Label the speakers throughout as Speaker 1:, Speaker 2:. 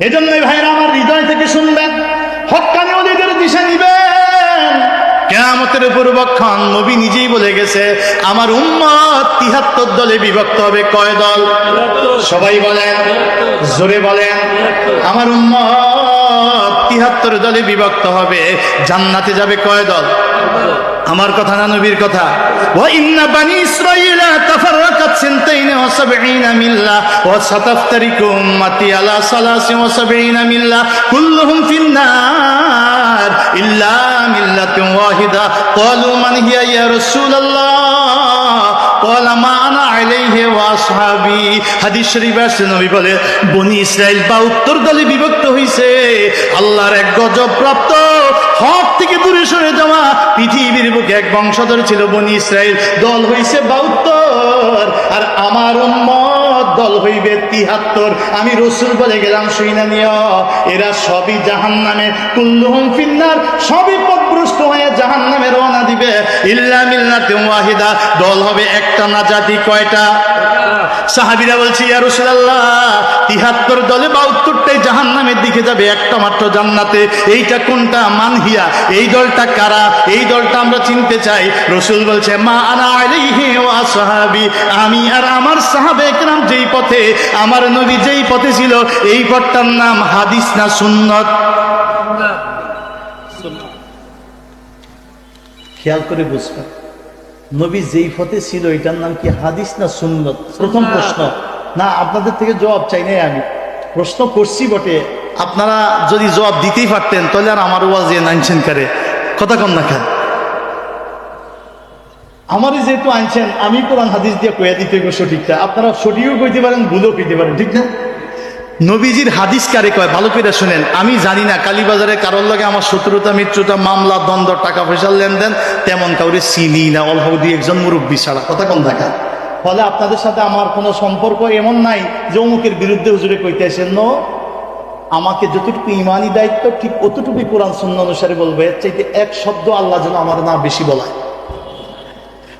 Speaker 1: এজন্যই ভাইরা আমার হৃদয় থেকে শুনবেন, হক্কানি ওলিদের দিশা নিবেন। কিয়ামতের পূর্বক্ষণ নবী নিজেই বলে গেছে, আমার উম্মত ৭৩ দলে বিভক্ত হবে। কয় দল? সবাই বলেন, জোরে বলেন। আমার উম্মত ৭৩ দলে বিভক্ত হবে। জান্নাতে যাবে কয় দল? আমার কথা না নবীর কথা? ওয়া ইন্না বানি ইসরাঈলা তাফাররাকাত সিনতাইন ওয়া সাবঈনা মিল্লা ওয়া সাতাফতারিকু উম্মতি আলা সালাসিন ওয়া সাবঈনা মিল্লা কুল্লুহুম ফিন্নার ইল্লা মিল্লাতুন ওয়াহিদা। ক্বালু মান হিয়া ইয়া রাসূলুল্লাহ? ক্বালা মা আনা আলাইহি ওয়া আসহাবি। হাদিস শরীফে আছে, নবী বলে বনি ইসরাইল ৭২ দলে বিভক্ত হইছে। আল্লাহর এক গজব প্রাপ্ত হক থেকে দূরে সরে যাওয়া পৃথিবীর বুকে এক বংশধর ছিল বনি ইসরাইল, দল হইছে ৭২, আর আমার উম্মত দল হইবে ৭৩। আমি রাসূল বলে গেলাম, শুইনা নিও, এরা সবই জাহান্নামে। কুল্লুহুম ফিন্নার, সবই পথভ্রষ্ট হয়ে জাহান্নামে রওনা দিবে। ইল্লা মিল্লাতুন ওয়াহিদা, দল হবে একটা না জাতি। কয়টা? সাহাবীরা বলছে, ইয়া রাসূলুল্লাহ ৭৩ দলে ৭২টাই জাহান্নামের দিকে যাবে, একটা মাত্র জান্নাতে। এইটা কোনটা? মানহিয়া, এই দলটা কারা? এই দলটা আমরা চিনতে চাই। রাসূল বলছে, মা আনা আলাইহি ওয়া আসহাবি, আমি আর আমার সাহাবে একরাম যেই পথে, আমার নবী যেই পথে ছিল, এই পথটার নাম হাদিস না সুন্নত? খেয়াল করে বুঝবেন, নবী যেই পথে ছিল এটার নাম কি হাদিস না সুন্নত? প্রথম প্রশ্ন না, আপনাদের থেকে জবাব চাই নাই, আমি প্রশ্ন করছি বটে। আপনারা যদি জবাব দিতেই পারতেন তাহলে আর আমার ওয়াজ আনছেন কারে? কথা কম না খান। আমারই যেহেতু আনছেন, আমি কোরআন হাদিস দিয়ে কইয়া দিতে সঠিকটা। আপনারা সঠিকও কইতে পারেন, ভুলও কইতে পারেন, ঠিক না? নবীজির হাদিস কারে কয় ভালো করে শুনেন। আমি জানি না কালীবাজারে কারোর লাগে আমার শত্রুতা মিত্রতা, মামলা দ্বন্দ্ব, টাকা পয়সার লেনদেন, তেমন কাউরে চিনি না, অল্প দুই একজন মুরব্বী ছাড়া। কথা কম দেখা। ফলে আপনাদের সাথে আমার কোনো সম্পর্ক এমন নাই যে অমুকের বিরুদ্ধে হুজুরে কইতে আসেন। নো, আমাকে যতটুকু ইমানি দায়িত্ব ঠিক অতটুকুই কোরআন সুন্নাহ অনুসারে বলবে। এর চাইতে এক শব্দ আল্লাহ যেন আমার না বেশি বলায়।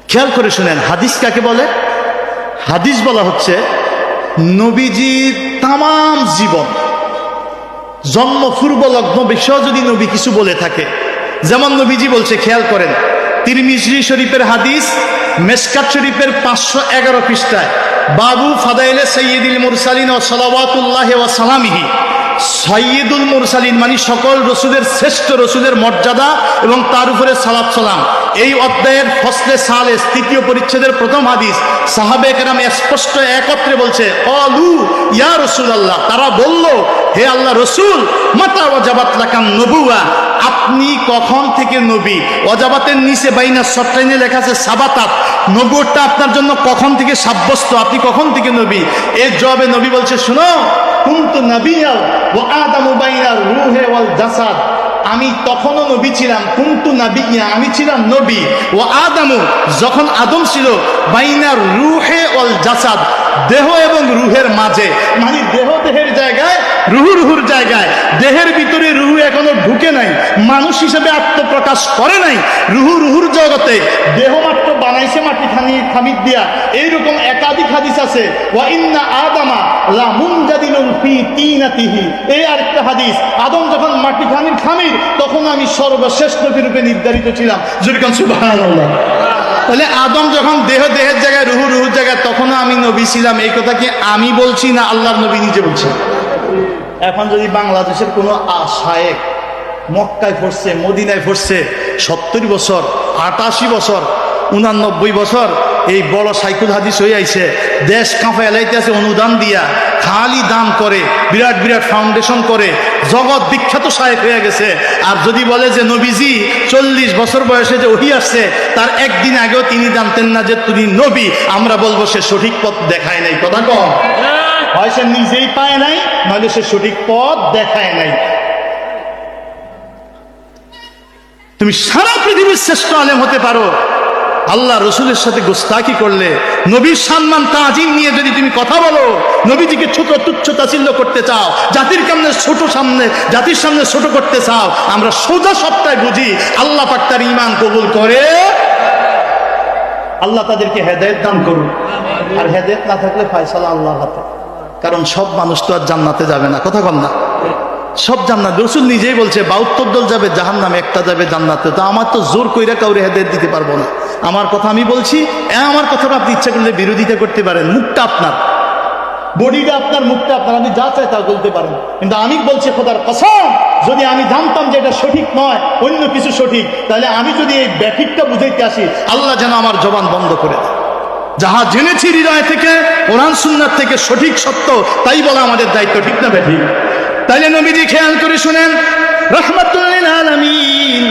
Speaker 1: খেয়াল করে শুনেন, হাদিস কাকে বলে? হাদিস বলা হচ্ছে নবীজির তামাম জীবন, জন্ম পূর্ব লগ্ন বিষয় যদি নবী কিছু বলে থাকে, যেমন নবীজি বলছে, খেয়াল করেন, তিরমিজি শরীফের হাদিস, মেশকাত শরীফের 511 পৃষ্ঠায়, বাবু ফাদাইলে সাইয়্যিদুল মুরসালিন ওয়া সালাওয়াতুল্লাহি ওয়া সালামিহি। সাইয়্যিদুল মুরসালিন মানে সকল রসুলের শ্রেষ্ঠ, রসুলের মর্যাদা এবং তার উপরে সালাত সালাম। এই অধ্যায়ের ফসলে সালেস ৩য় পরিচ্ছেদের প্রথম হাদিস। সাহাবে কেরাম স্পষ্ট একত্রে বলছে, অলু ইয়া রাসূলুল্লাহ, তারা বলল, হে আল্লাহ রসুল, মাতা ওয়াজাবাত লাকান নবুয়া, আপনি কখন থেকে নবী? ওয়াজাবাতের নিচে বাইনা সফটাইনে লেখা আছে সাবাতাত, নবুয়তটা আপনার জন্য কখন থেকে সাব্যস্ত, আপনি কখন থেকে নবী? এর জবাবে নবী বলছে, শুনো, কুনতু নাবিয়্যান ওয়া আদামু বাইনার রূহে ওয়াল জাসাদ, আমি তখনও নবী ছিলাম। কুনতু নাবিয়্যা, আমি ছিলাম নবী। ও আদামু, যখন আদম ছিল, বাইনার রূহে ওয়াল জাসাদ, দেহ এবং রুহের মাঝে, মানে দেহ দেহের জায়গায়, রুহু রুহুর জায়গায়। দেহের ভিতরে রুহু এখনো ঢুকে নাই, মানুষ হিসেবে আত্মপ্রকাশ করে নাই। রুহু রুহুর জগতে, দেহ মাত্র বানাইছে মাটি খামির দিয়া। এইরকম একাধিক হাদিস আছে। ওয়া ইন্না আদামা লা মুনজাদিলুন ফি তিনাতিহি, এই আরেকটা হাদিস, আদম যখন মাটি খামির তখন আমি সর্বশ্রেষ্ঠ নবী রূপে নির্ধারিত ছিলাম। যেরকম সুবহানাল্লাহ। তাহলে আদম যখন দেহের জায়গায়, রুহু রুহুর জায়গায়, তখনও আমি নবী ছিলাম। এই কথা কি আমি বলছি না আল্লাহর নবী নিজে বলছেন? এখন যদি বাংলাদেশের কোনো শায়েখ মক্কায় পড়ছে, মদিনায় পড়ছে, 70 বছর, 88 বছর, 89 বছর, এই বড় সাইকুল হাদিস হয়ে আইছে, দেশ কাঁপা এলাইতেছে অনুদান দিয়া, খালি দান করে, বিরাট বিরাট ফাউন্ডেশন করে, জগৎ বিখ্যাত শায়েখ হয়ে গেছে। আর যদি বলে যে নবীজি 40 বছর বয়সে যে ওহী আসছে, তার একদিন আগেও তিনি জানতেন না যে তিনি নবী, আমরা বলবো সে সঠিক পথ দেখায় নাই। কথা কম, হয় সে নিজেই পায় নাই, নইলে সে সঠিক পথ দেখায় নাই। তুমি সারা পৃথিবীর শ্রেষ্ঠ আলেম হতে পারো, আল্লাহ রসুলের সাথে গোস্তাকি করলে, নবীর সম্মান তাজিম নিয়ে যদি তুমি কথা বলো, নবীজিকে ছোট তুচ্ছ তাচ্ছিল্য করতে চাও, জাতির সামনে ছোট করতে চাও, আমরা সোজা সবটাই বুঝি। আল্লাহ পাক তার ঈমান কবুল করে, আল্লাহ তাদেরকে হেদায়েত দান করুন। আর হেদায়েত না থাকলে ফয়সালা আল্লাহর হাতে, কারণ সব মানুষ তো আর জান্নাতে যাবে না। কথা কম না? সব জান্নাত। রসুল নিজেই বলছে 72 দল যাবে জাহান্নামে, একটা যাবে জান্নাতে। তো আমার তো জোর কইরা কাউরে হেদায়েত দিতে পারবো না। আমার কথা আমি বলছি, আমার কথাটা আপনি ইচ্ছা করলে বিরোধিতা করতে পারেন, মুখটা আপনার, বডিটা আপনার, মুখটা আপনার, আপনি যা চায় তা বলতে পারেন। কিন্তু আমি বলছি খোদার কসম, যদি আমি জানতাম যে এটা সঠিক নয়, অন্য কিছু সঠিক, তাহলে আমি যদি এই ব্যাঠিকটা বুঝাইতে আসি, আল্লাহ যেন আমার জবান বন্ধ করে দেয়। যাহা জেনেছি হৃদয় থেকে, কোরআন সুন্নাত থেকে সঠিক সত্য তাই বলা আমাদের দায়িত্ব, ঠিক না ব্যাঠিক? তাইলে নবীজি খেয়াল করে শুনেন, রাহমাতুল লিল আলামিন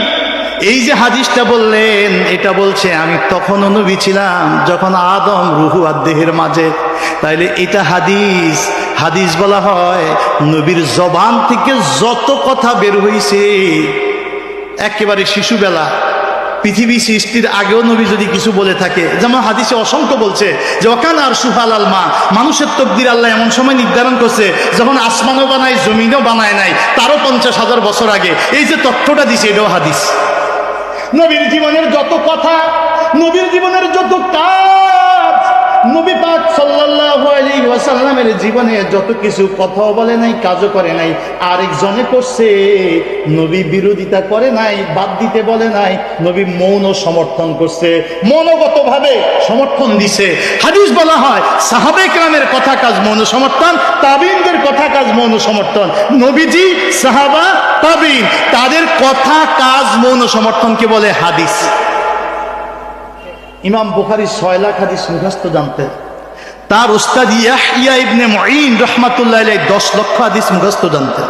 Speaker 1: এই যে হাদিসটা বললেন, এটা বলছে আমি তখনও নবী ছিলাম যখন আদম রুহু আর দেহের মাঝে। তাইলে এটা হাদিস, হাদিস বলা হয় নবীর জবান থেকে যত কথা বের হইছে একেবারে শিশুবেলা, পৃথিবী সৃষ্টির আগেও নবী যদি কিছু বলে থাকে, যেমন হাদিসে অসংখ্য বলছে যে ওয়াকান আরশুহু আলাল মা, মানুষের তকদির আল্লাহ এমন সময় নির্ধারণ করছে যখন আসমানও বানায় জমিনও বানায় নাই, তারও 50,000 বছর আগে। এই যে তথ্যটা দিছে এটাও হাদিস। নবীর জীবনের যত কথা, নবীর জীবনের যত কাজ, নবী পাক সাল্লাল্লাহু আলাইহি ওয়াসাল্লামের জীবনে যত কিছু কথাও বলে নাই, কাজও করে নাই, আরেকজনে করছে। নবী বিরোধিতা করে নাই, বাদ দিতে বলে নাই, নবী মৌন সমর্থন করছে, মনোগতভাবে সমর্থন দিছে। হাদিস বলা হয় সাহাবে কেরামের কথা কাজ মৌন সমর্থন, তাবিনদের কথা কাজ মৌন সমর্থন। নবীজি, সাহাবা, তাবিন, তাদের কথা কাজ মৌন সমর্থনকে বলে হাদিস। ইমাম বুখারী 6 লাখ হাদিস মুখস্থ জানতেন, তার উস্তাদ ইয়াহইয়া ইবনে মুঈন রাহমাতুল্লাহি আলাইহি 10 লক্ষ হাদিস মুখস্থ জানতেন।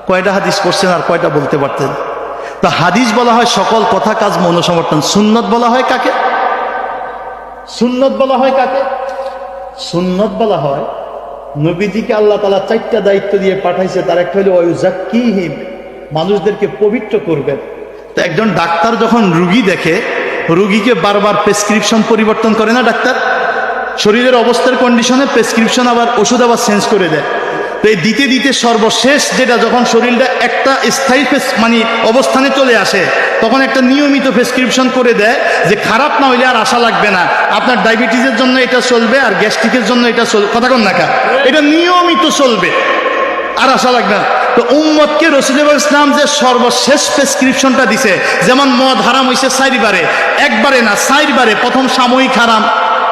Speaker 1: কয়টা হাদিস পড়ছেন আর কয়টা বলতে পারতেন? তা হাদিস বলা হয় সকল কথা কাজ মৌন সমর্থন। সুন্নত বলা হয় কাকে? সুন্নত বলা হয় কাকে? সুন্নত বলা হয় নবীজিকে আল্লাহ তাআলা 4টা দায়িত্ব দিয়ে পাঠাইছে। তার একটা হলো ওয়ায়ুযাক্কিহিম, মানুষদেরকে পবিত্র করবেন। তো একজন ডাক্তার যখন রুগী দেখে, রুগীকে বারবার প্রেসক্রিপশন পরিবর্তন করে না ডাক্তার? শরীরের অবস্থার কন্ডিশনে প্রেসক্রিপশন আবার ওষুধ আবার চেঞ্জ করে দেয়। তো এই দিতে দিতে সর্বশেষ যেটা, যখন শরীরটা একটা স্থায়ী মানে অবস্থানে চলে আসে, তখন একটা নিয়মিত প্রেসক্রিপশন করে দেয় যে খারাপ না হইলে আর আশা লাগবে না, আপনার ডায়াবেটিসের জন্য এটা চলবে আর গ্যাস্ট্রিকের জন্য এটা চলবে, কথা কন না কা, এটা নিয়মিত চলবে আর আশা লাগবে না। তো উম্মতকে রাসূলুল্লাহ ইসলাম যে সর্বশেষ প্রেসক্রিপশনটা দিছে, যেমন মদ হারাম হইছে 4 বারে, একবারে না 4 বারে। প্রথম সাময়িক হারাম,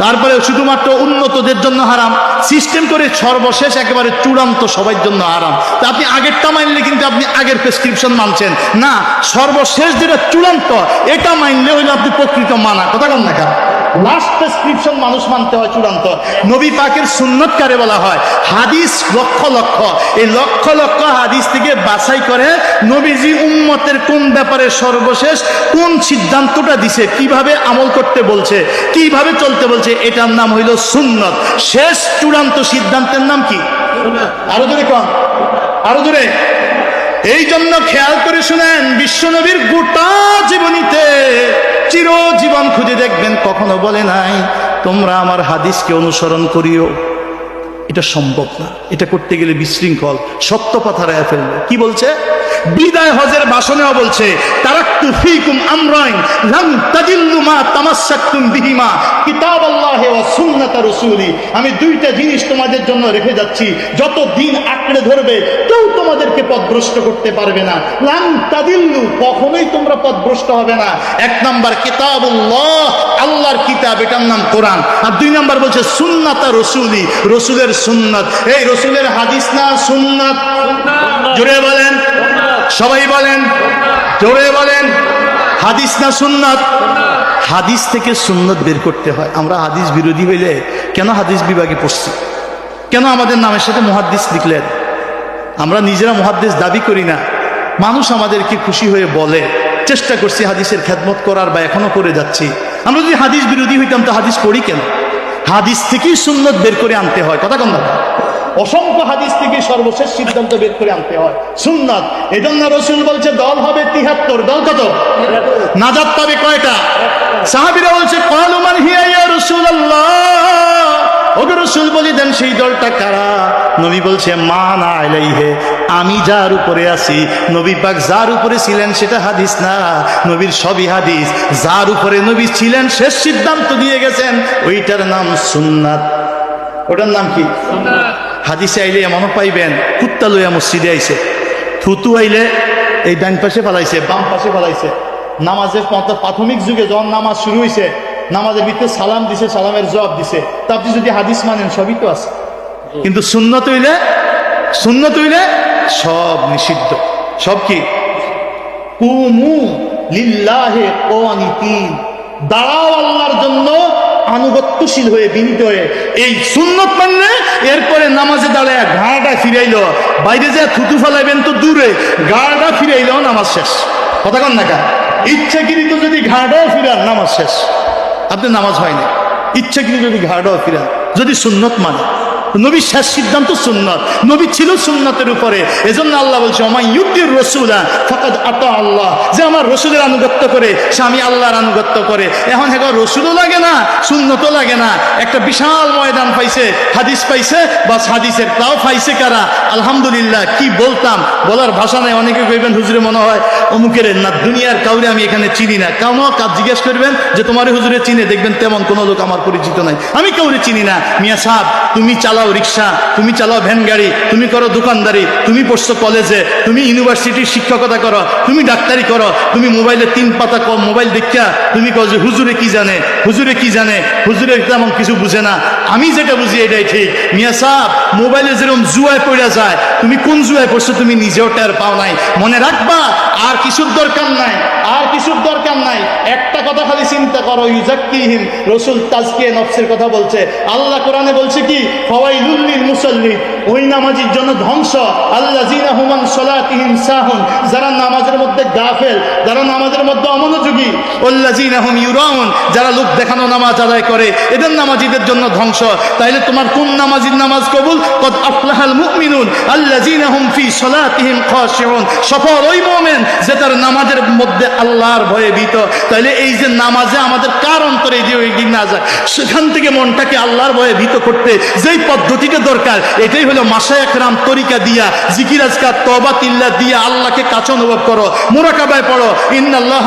Speaker 1: তারপরে শুধুমাত্র উন্নতদের জন্য হারাম, সিস্টেম করে সর্বশেষ একেবারে চূড়ান্ত সবার জন্য হারাম। তা আপনি আগেরটা মানলে কিন্তু আপনি আগের প্রেসক্রিপশন মানছেন না, সর্বশেষ যেটা চূড়ান্ত এটা মানলে হইলে আপনি প্রকৃত মানা, কথা কন না কেন? লাস্ট প্রেসক্রিপশন মানুষ মানতে হয় চূড়ান্ত। নবী পাকের সুন্নত কারে বলা হয়? হাদিস লক্ষ লক্ষ, এই লক্ষ লক্ষ হাদিস থেকে বাছাই করে নবীজি উম্মতের কোন ব্যাপারে সর্বশেষ কোন সিদ্ধান্তটা দিছে, কিভাবে আমল করতে বলছে, কিভাবে চলতে বলছে, এটার নাম হইল সুন্নত। শেষ চূড়ান্ত সিদ্ধান্তের নাম কি? আরো জোরে কন, আরো জোরে। এই জন্য খেয়াল করে শুনেন, বিশ্বনবীর গোটা জীবনীতে চিরজীবন খুঁজে দেখবেন কখনো বলে নাই তোমরা আমার হাদিসকে অনুসরণ করিও। এটা সম্ভব না, এটা করতে গেলে বিশৃঙ্খল, সত্য কথা রায় ফেলবে। কি বলছে? বিদায় হজের ভাষণেও বলছে তারাকতু ফীকুম আমরাইন লাম তাদিল্লু মা তামাসসাকতুম বিহিমা কিতাবাল্লাহি ওয়া সুন্নাত রাসূলি। আমি 2টা জিনিস তোমাদের জন্য রেখে যাচ্ছি, যত দিন আঁকড়ে ধরবে কেউ তোমাদেরকে পথভ্রষ্ট করতে পারবে না। লাম তাদিল্লু, কখনোই তোমরা পথভ্রষ্ট হবে না। 1 নাম্বার কিতাবুল্লাহ, আল্লাহর কিতাব, এটার নাম কোরআন। আর 2 নাম্বার বলছে সুন্নাত রাসূলি, রাসূলের সুন্নাত। এই রাসূলের হাদিস না সুন্নাত? জোরে বলেন, সবাই বলেন, জোরে বলেন, হাদিস না সুন্নাত? হাদিস থেকে সুন্নত বের করতে হয়। আমরা হাদিস বিরোধী হইলে কেন হাদিস বিভাগে পড়ছি? কেন আমাদের নামের সাথে মুহাদ্দিস লিখলেন? আমরা নিজেরা মুহাদ্দিস দাবি করি না, মানুষ আমাদেরকে খুশি হয়ে বলে। চেষ্টা করছি হাদিসের খেদমত করার, বা এখনো করে যাচ্ছি। আমরা যদি হাদিস বিরোধী হইতাম তো হাদিস পড়ি কেন? হাদিস থেকেই সুন্নত বের করে আনতে হয়, কথা কন না? অসংখ্য হাদিস থেকে সর্বশেষ সিদ্ধান্ত বের করে আনতে হয় সুন্নাত। এজন্য রাসূল বলছে দল হবে 73। দল কত? নাজাত পাবে কয়টা? সাহাবীরা বলছে ক্বালু মান হিয়া ইয়া রাসূলুল্লাহ, ওগো রাসূল বলি দেন সেই দলটা কারা? নবী বলছে মান আলাইহি, আমি যার উপরে আছি। নবী পাক যার উপরে ছিলেন সেটা হাদিস না, নবীর সবই হাদিস। যার উপরে নবী ছিলেন শেষ সিদ্ধান্ত দিয়ে গেছেন, ওইটার নাম সুন্নাত। ওটার নাম কি? সুন্নাত। হাদিসে আইলে এমনও পাইবেন কুত্তা লইয়া মসজিদে আইছে, থুতু আইলে এই ডান পাশে ফেলাইছে, বাম পাশে ফেলাইছে। নামাজের প্রাথমিক যুগে যখন নামাজ শুরু হয়েছে, নামাজের ভিতরে সালাম দিছে, সালামের জবাব দিছে। তা আপনি যদি হাদিস মানেন সবই তো আছে, কিন্তু সুন্নত হইলে সব নিষিদ্ধ। সব কি? কুমু লিল্লাহি কানিতিন, দাঁড়াও আল্লাহর জন্য আনুগত্যশীল হয়ে, বিনীত হয়ে। এই সুন্নত মানলে এরপরে নামাজে দাঁড়ায় ঘাড়টা ফিরাইল, বাইরে যা থুতু ফেলাইবেন তো দূরে, ঘাড়টা ফিরাইল নামাজ শেষ। কথা কন না কা? ইচ্ছাকৃত যদি ঘাড়টাও ফিরান নামাজ শেষ, আপনার নামাজ হয়নি। ইচ্ছাকৃত যদি ঘাড়টাও ফিরান, যদি সুন্নত মানে। নবীর শেষ সিদ্ধান্ত সুন্নত, নবী ছিল সুন্নতের উপরে। এজন্য আল্লাহ বলছে ওমাই ইউতির রাসূলা ফাকাদ আতা আল্লাহ, যে আমার রসুলের আনুগত্য করে সে আমি আল্লাহর আনুগত্য করে। এখন এখন রসুলও লাগে না, সুন্নতও লাগে না, একটা বিশাল ময়দান পাইছে, হাদিস পাইছে, বাস হাদিসের তাও পাইছে কারা? আলহামদুলিল্লাহ। কি বলতাম, বলার ভাষা নাই। অনেকে কইবেন হুজুরে মনে হয় অমুকের না, দুনিয়ার কাউরে আমি এখানে চিনি না। কাউনো কাজ জিজ্ঞেস করবেন যে তোমার হুজুরে চিনে, দেখবেন তেমন কোনো লোক আমার পরিচিত নাই, আমি কাউরে চিনি না। মিয়া সাহেব, তুমি চালাও রিক্সা, তুমি চালাও ভ্যান গাড়ি, তুমি করো দোকানদারি, তুমি পড়ছো কলেজে, তুমি ইউনিভার্সিটির শিক্ষকতা করো, তুমি ডাক্তারি করো, তুমি মোবাইলে 3 পাতা কম মোবাইল দেখা তুমি কও যে হুজুরে কি জানে, হুজুরে কি জানে, হুজুরে তেমন কিছু বুঝে না। আমি যেটা বুঝি এটাই ঠিক। মিয়া সাহেব, মোবাইলে যেরকম জুয়ায় পড়া যায়, তুমি কোন জুয়ায় পড়ছো তুমি নিজেও টের পাও নাই। মনে রাখবা, আর কিছুর দরকার নাই, আর কিছুর দরকার নাই। একটা কথা খালি চিন্তা করো, ইউজাক্কিহিম, রাসূল তাজকিয়ে নফসের কথা বলছে। আল্লাহ কোরআনে বলছে কি? ফাওয়াইলুল লিল মুসাল্লিন, ওই নামাজীর জন্য ধ্বংস। আল্লাযিনা হুম আন সালাতিহিম সাহুন, যারা নামাজের মধ্যে গাফেল, যারা নামাজের মধ্যে অমনোযোগী। ওয়াল্লাযিনা হুম ইউরাউন, যারা লোক দেখানো নামাজ আদায় করে, এদের নামাজীদের জন্য ধ্বংস। তাইলে তোমার কোন নামাজীর নামাজ কবুল? কদ আফলাহাল মুমিনুন আল্লাযিনা হুম ফি সালাতিহিম খাশিউন, সফল ওই মুমিন যে তার নামাজের মধ্যে আল্লাহর ভয়ে ভীত। তাইলে এই যে নামাজে আমাদের কার অন্তরে যে ওই দিন না যায়, সেখান থেকে মনটাকে আল্লাহর ভয়ে ভীত করতে যেই পদ্ধতিটা দরকার, এটাই হলো মাশায়েখ একরাম তরিকা দিয়া, জিকির আজকার, তওবা তিল্লাহ দিয়া আল্লাহকে কাছে অনুভব করো, মুরাকাবায় পড়ো। ইন্নাল্লাহ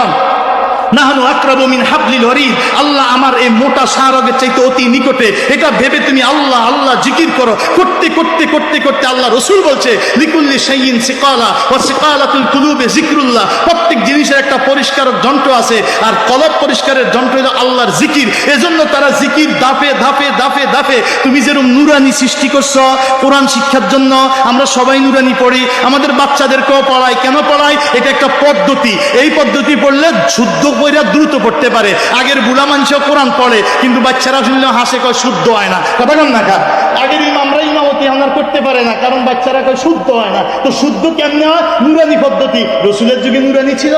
Speaker 1: নাহনু আকরাবু মিন হাবলিল ওয়ারিদ, আল্লাহ আমার এই মোটা সারগের চাইতে অতি নিকটে। এটা ভেবে তুমি আল্লাহ আল্লাহ জিকির করো। করতে করতে করতে করতে আল্লাহ রসুল বলছে লিকুল্লি শাইইন সিকালা ওয়া সিকালাতুল কুলুবে যিকরুল্লাহ, প্রত্যেক জিনিসের একটা পরিষ্কারক যন্ত্র আছে, আর কলব পরিষ্কারের যন্ত্র হলো আল্লাহর জিকির। এজন্য তারা জিকির দাফে দাফে দাফে দাফে। তুমি যেরকম নুরানি সৃষ্টি করছো কোরআন শিক্ষার জন্য, আমরা সবাই নুরানি পড়ি, আমাদের বাচ্চাদেরকেও পড়াই। কেন পড়াই? এটা একটা পদ্ধতি। এই পদ্ধতি পড়লে শুদ্ধ বইরা দ্রুত পড়তে পারে। আগের বুড়া মানুষও কোরআন পড়ে, কিন্তু বাচ্চারা শুনলে হাসে, কয় শুদ্ধ হয় না। কথা কন না কা? আগের ইমামরা ইমামতি আমার করতে পারে না, কারণ বাচ্চারা কয় শুদ্ধ হয় না। তো শুদ্ধ কেমনে হয়? নুরানি পদ্ধতি। রসুলের যুগে নুরানি ছিল,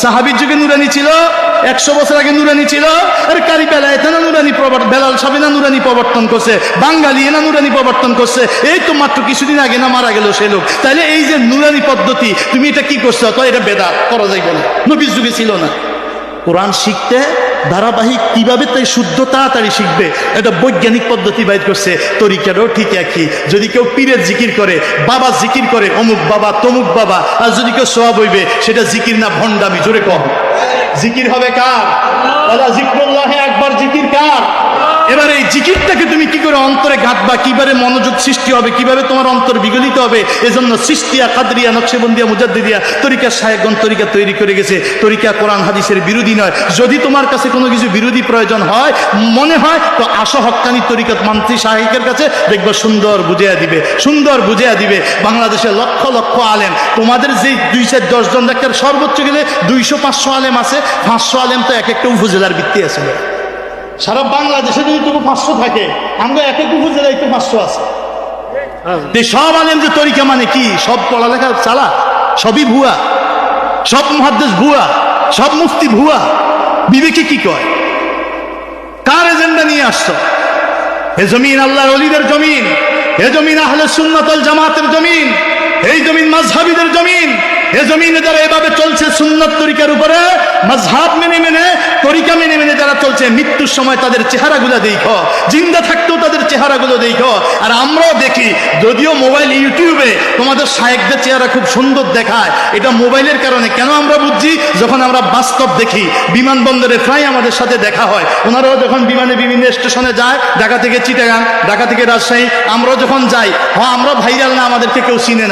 Speaker 1: সাহাবীর যুগে নুরানি ছিল, 100 বছর আগে নুরানি ছিল। আর কারি বেলায় না নুরানি প্রবর্তন, বেলাল সাহেব না নুরানি প্রবর্তন করছে, বাঙালি না নুরানি প্রবর্তন করছে। এই তো মাত্র কিছুদিন আগে না মারা গেল সে লোক। তাহলে এই যে নুরানি পদ্ধতি, তুমি এটা কি করছো? তো এটা বেদাত, করা যাইবে না, নবীর যুগে ছিল না। কোরআন শিখতে ধারাবাহিক কিভাবে তাই শুদ্ধ তাড়াতাড়ি শিখবে, এটা বৈজ্ঞানিক পদ্ধতি বাইর করছে। তরিকারও ঠিক একই। যদি কেউ পীরের জিকির করে, বাবা জিকির করে, অমুক বাবা তমুক বাবা, আর যদি কেউ সওয়াব হইবে, সেটা জিকির না ভণ্ডামি। জোরে কম, জিকির হবে কার? আল্লাহ জিকরুল্লাহে আকবার, জিকির কার? এবার এই জিকিরটাকে তুমি কি করে অন্তরে গাঁথবা, কিভাবে মনোযোগ সৃষ্টি হবে, কিভাবে তোমার অন্তর বিগলিত হবে? এজন্য সিস্তিয়া, কাদরিয়া, নকশবন্দিয়া, মুজাদ্দিদিয়া তরিকা শায়েখগণ তরিকা তৈরি করে গেছে। তরিকা কোরআন হাদিসের বিরোধী নয়। যদি তোমার কাছে কোনো কিছু বিরোধী প্রয়োজন হয়, মনে হয়, তো আসো হক্কানি তরিকত মান্ত্রী শাহেকের কাছে, দেখবা সুন্দর বুঝিয়ে দিবে, সুন্দর বুঝিয়ে দিবে। বাংলাদেশে লক্ষ লক্ষ আলেম, তোমাদের যে 2-10 জন দেখার সর্বোচ্চ গেলে 200-500 আলেম আছে। 500 আলেম তো এক একটা উপজেলার ভিত্তি আছে। সারা বাংলাদেশে যদি তবু 500 থাকে, আমরা এক এক উপজেলায় তো 500 আছে। সব আলেম যে তরিকা মানে কি? সব পড়ালেখা চালা, সবই ভুয়া, সব মুহাদ্দিস ভুয়া, সব মুফতি ভুয়া। বিবেকে কি কয়? কার এজেন্ডা নিয়ে আসছো? এ জমিন আল্লাহর ওলিদের জমিন, এ জমিন আহলে সুন্নাত ওয়াল জামাতের জমিন, এই জমিন মাযহাবীদের জমিন। এ জমিনে যারা এভাবে চলছে সুন্নাত তরিকার উপরে, মাযহাব মেনে মেনে, তরিকা মেনে মেনে যারা চলছে, মৃত্যুর সময় তাদের চেহারাগুলো দেখো, জিন্দা থাকতেও তাদের চেহারাগুলো দেখো। আর আমরাও দেখি, যদিও মোবাইল ইউটিউবে তোমাদের শায়েখদের চেহারা খুব সুন্দর দেখায়, এটা মোবাইলের কারণে। কেন আমরা বুঝছি? যখন আমরা বাস্তব দেখি, বিমানবন্দরে প্রায় আমাদের সাথে দেখা হয়। ওনারাও যখন বিমানে বিভিন্ন স্টেশনে যায়, ঢাকা থেকে চিটাগাং, ঢাকা থেকে রাজশাহী, আমরাও যখন যাই, হ্যাঁ আমরা ভাইরাল না, আমাদেরকে কেউ চিনে না।